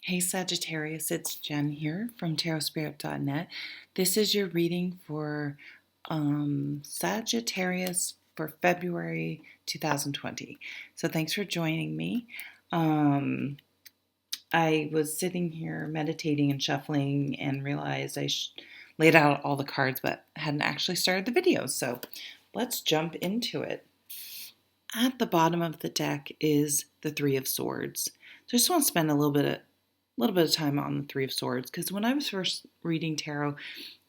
Hey Sagittarius, it's Jen here from tarotspirit.net. This is your reading for Sagittarius for February 2020. So thanks for joining me. I was sitting here meditating and shuffling and realized I laid out all the cards but hadn't actually started the video. So let's jump into it. At the bottom of the deck is the Three of Swords. So I just want to spend a little bit of time on the Three of Swords, because when I was first reading tarot,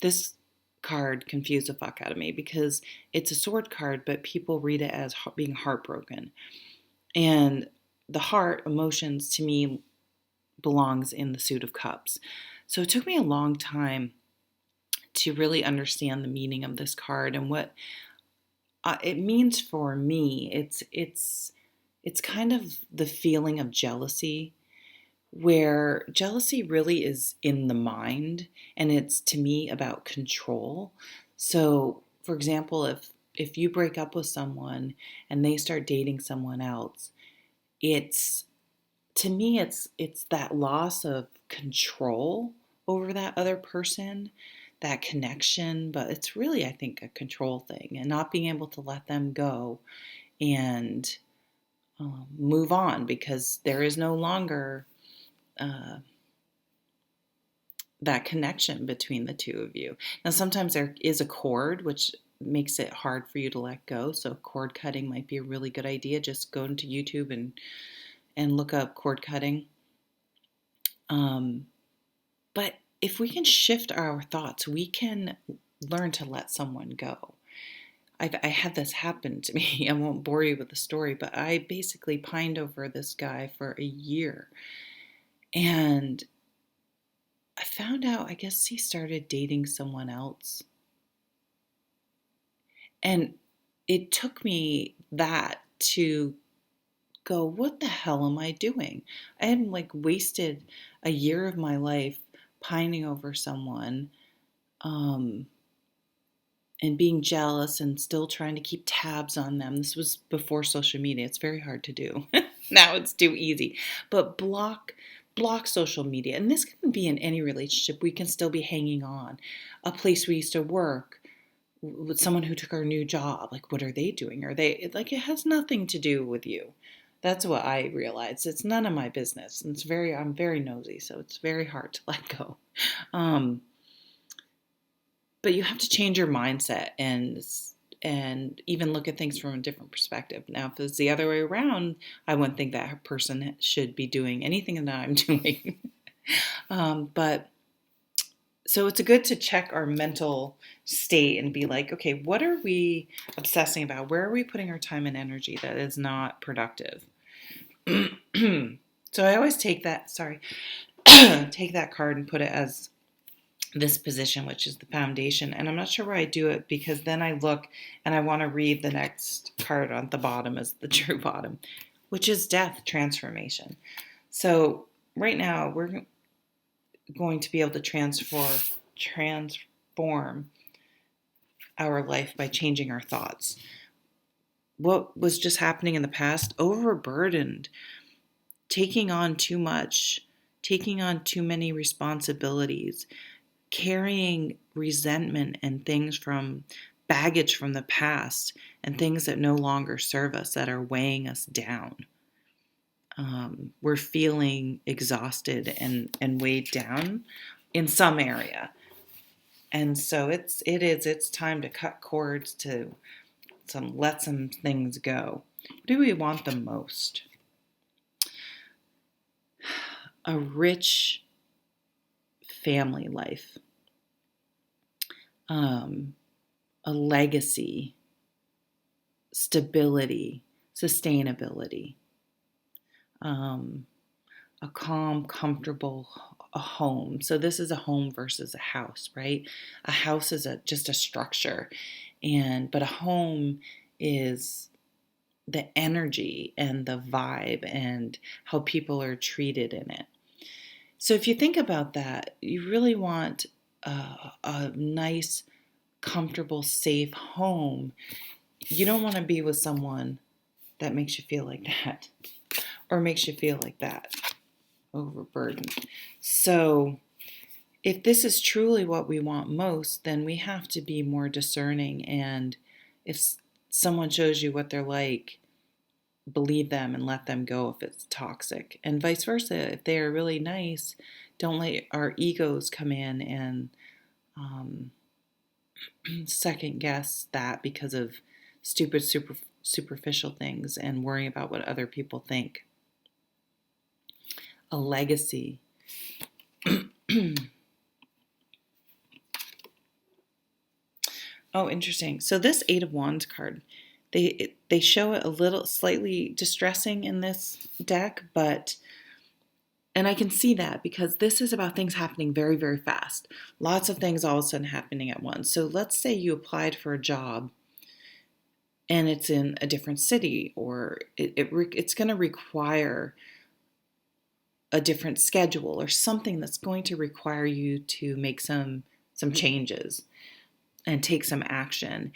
this card confused the fuck out of me because it's a sword card, but people read it as being heartbroken. And the heart, emotions, to me, belongs in the Suit of Cups. So it took me a long time to really understand the meaning of this card and what it means for me. It's kind of the feeling of jealousy, where jealousy really is in the mind, and it's, to me, about control. So, for example, if you break up with someone and they start dating someone else, it's, to me, it's that loss of control over that other person, that connection, but it's really, I think, a control thing, and not being able to let them go and move on, because there is no longer that connection between the two of you. Now, sometimes there is a cord, which makes it hard for you to let go. So cord cutting might be a really good idea. Just go into YouTube and look up cord cutting. But if we can shift our thoughts, we can learn to let someone go. I had this happen to me. I won't bore you with the story, but I basically pined over this guy for a year. And I found out, I guess he started dating someone else. And it took me that to go, what the hell am I doing? I had wasted a year of my life pining over someone, and being jealous and still trying to keep tabs on them. This was before social media. It's very hard to do. Now it's too easy. But block social media. And this can be in any relationship. We can still be hanging on. A place we used to work with someone who took our new job. Like, what are they doing? Are they, like, it has nothing to do with you. That's what I realized. It's none of my business. And I'm very nosy, so it's very hard to let go. But you have to change your mindset and even look at things from a different perspective. Now, if it's the other way around, I wouldn't think that person should be doing anything that I'm doing. But so it's good to check our mental state and be like, okay, what are we obsessing about? Where are we putting our time and energy that is not productive? So I always take that card and put it as this position, which is the foundation. And I'm not sure where I do it, because then I look and I want to read the next card on the bottom as the true bottom, which is death, transformation. So right now we're going to be able to transform our life by changing our thoughts. What was just happening in the past, overburdened, taking on too much, taking on too many responsibilities, carrying resentment and things from baggage from the past and things that no longer serve us, that are weighing us down. We're feeling exhausted and weighed down in some area. And so it's time to cut cords, to let some things go. What do we want the most? A rich family life, a legacy, stability, sustainability, a calm, comfortable home. So this is a home versus a house, right? A house is just a structure, but a home is the energy and the vibe and how people are treated in it. So if you think about that, you really want a nice, comfortable, safe home. You don't want to be with someone that makes you feel like that or makes you feel like that. overburdened. So if this is truly what we want most, then we have to be more discerning. And if someone shows you what they're like, believe them and let them go if it's toxic. And vice versa. If they are really nice, don't let our egos come in and second guess that because of stupid, superficial things and worrying about what other people think. A legacy. Oh, interesting. So this Eight of Wands card, they show it a little slightly distressing in this deck, and I can see that because this is about things happening very, very fast. Lots of things all of a sudden happening at once. So let's say you applied for a job and it's in a different city, or it's going to require a different schedule or something that's going to require you to make some changes and take some action.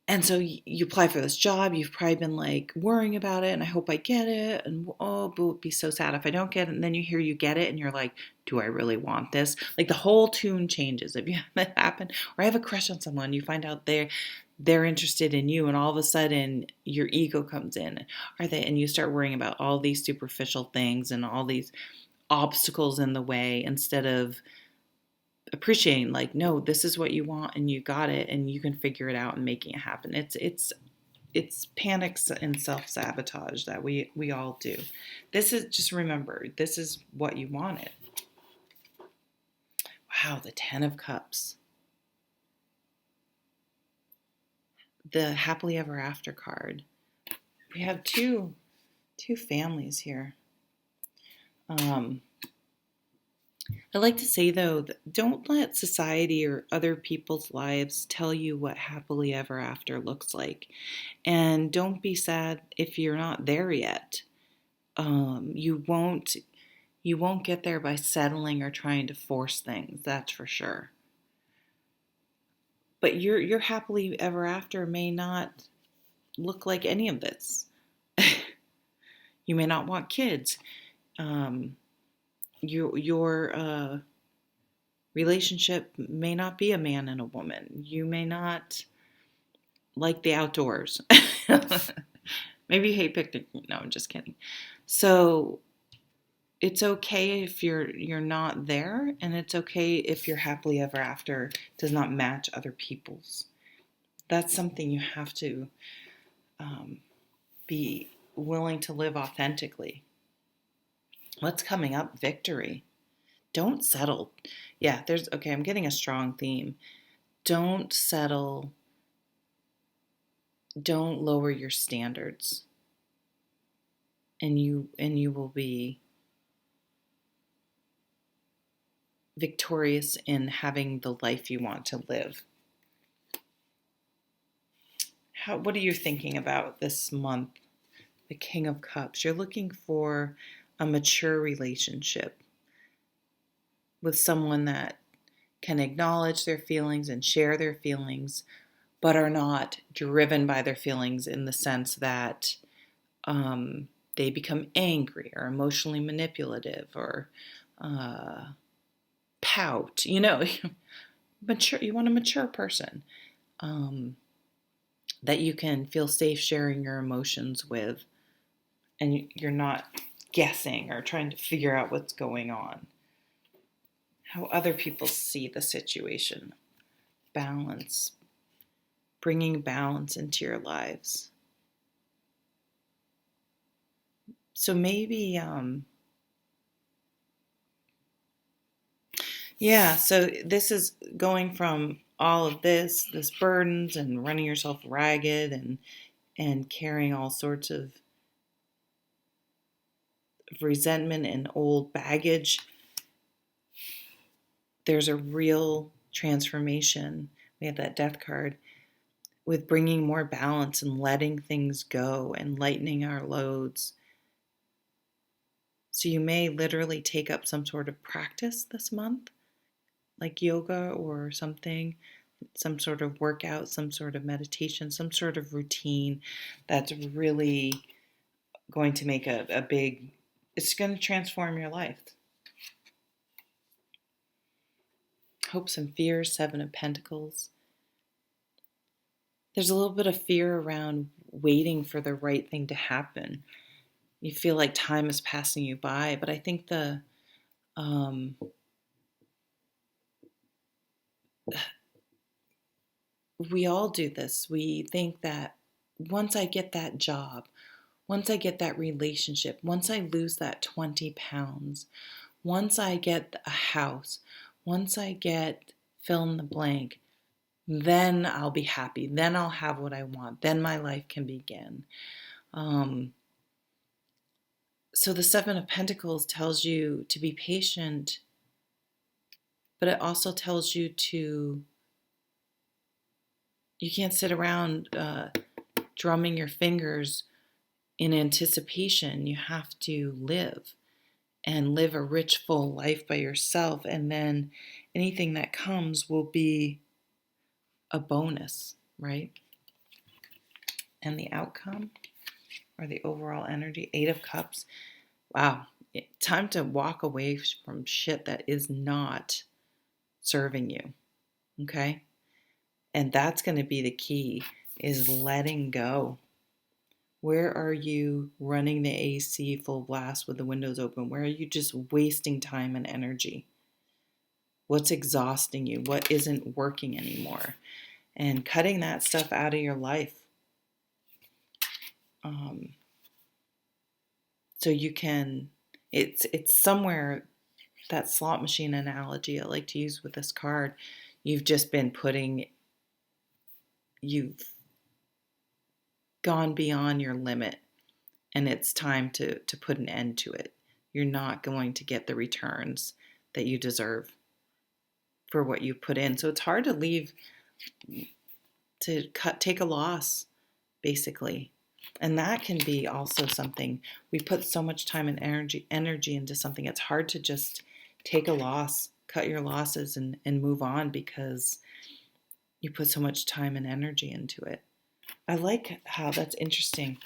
And so you apply for this job, you've probably been like worrying about it, and I hope I get it, and oh, but it would be so sad if I don't get it. And then you hear you get it, and you're like, do I really want this? Like the whole tune changes. If you have that happen, or I have a crush on someone, you find out they're interested in you, and all of a sudden your ego comes in. And you start worrying about all these superficial things and all these obstacles in the way instead of appreciating, like, no, this is what you want and you got it and you can figure it out and making it happen. It's panics and self-sabotage that we all do. This is, just remember, this is what you wanted. Wow, the 10 of Cups. The happily ever after card. We have two families here. I like to say, though, that don't let society or other people's lives tell you what happily ever after looks like. And don't be sad if you're not there yet. You won't get there by settling or trying to force things, that's for sure. But your happily ever after may not look like any of this. You may not want kids. Your relationship may not be a man and a woman. You may not like the outdoors. Maybe you hate picnic. No, I'm just kidding. So it's okay if you're not there, and it's okay if your happily ever after does not match other people's. That's something you have to be willing to live authentically. What's coming up? Victory. Don't settle. Yeah, I'm getting a strong theme. Don't settle. Don't lower your standards. And you will be victorious in having the life you want to live. What are you thinking about this month? The King of Cups. You're looking for a mature relationship with someone that can acknowledge their feelings and share their feelings, but are not driven by their feelings in the sense that they become angry or emotionally manipulative or pout. Mature. You want a mature person that you can feel safe sharing your emotions with, and you're not guessing or trying to figure out what's going on. How other people see the situation. Balance. Bringing balance into your lives. So maybe, so this is going from all of this burdens and running yourself ragged and carrying all sorts of resentment and old baggage. There's a real transformation. We have that Death card with bringing more balance and letting things go and lightening our loads. So you may literally take up some sort of practice this month, like yoga or something, some sort of workout, some sort of meditation, some sort of routine that's really going to make a big It's going to transform your life. Hopes and fears, Seven of Pentacles. There's a little bit of fear around waiting for the right thing to happen. You feel like time is passing you by, but I think we all do this. We think that once I get that job, once I get that relationship, once I lose that 20 pounds, once I get a house, once I get fill in the blank, then I'll be happy. Then I'll have what I want. Then my life can begin. So the Seven of Pentacles tells you to be patient, but it also tells you you can't sit around drumming your fingers in anticipation. You have to live and live a rich, full life by yourself. And then anything that comes will be a bonus, right? And the outcome or the overall energy, Eight of Cups. Wow, time to walk away from shit that is not serving you, okay? And that's going to be the key, is letting go. Where are you running the AC full blast with the windows open? Where are you just wasting time and energy? What's exhausting you? What isn't working anymore? And cutting that stuff out of your life. So you can, it's somewhere, that slot machine analogy I like to use with this card, you've gone beyond your limit, and it's time to put an end to it. You're not going to get the returns that you deserve for what you put in. So it's hard to take a loss, basically. And that can be also something, we put so much time and energy into something. It's hard to just take a loss, cut your losses and move on, because you put so much time and energy into it. I like how that's interesting.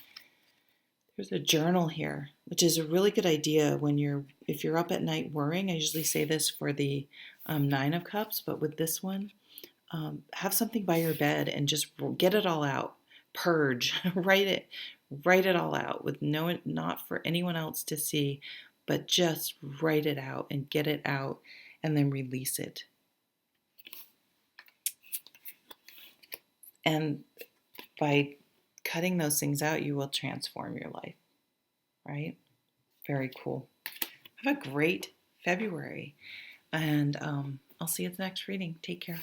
There's a journal here, which is a really good idea if you're up at night worrying. I usually say this for the Nine of Cups, but with this one, have something by your bed and just get it all out. Purge, write it all out with not for anyone else to see, but just write it out and get it out and then release it. And by cutting those things out, you will transform your life, right? Very cool. Have a great February, and I'll see you at the next reading. Take care.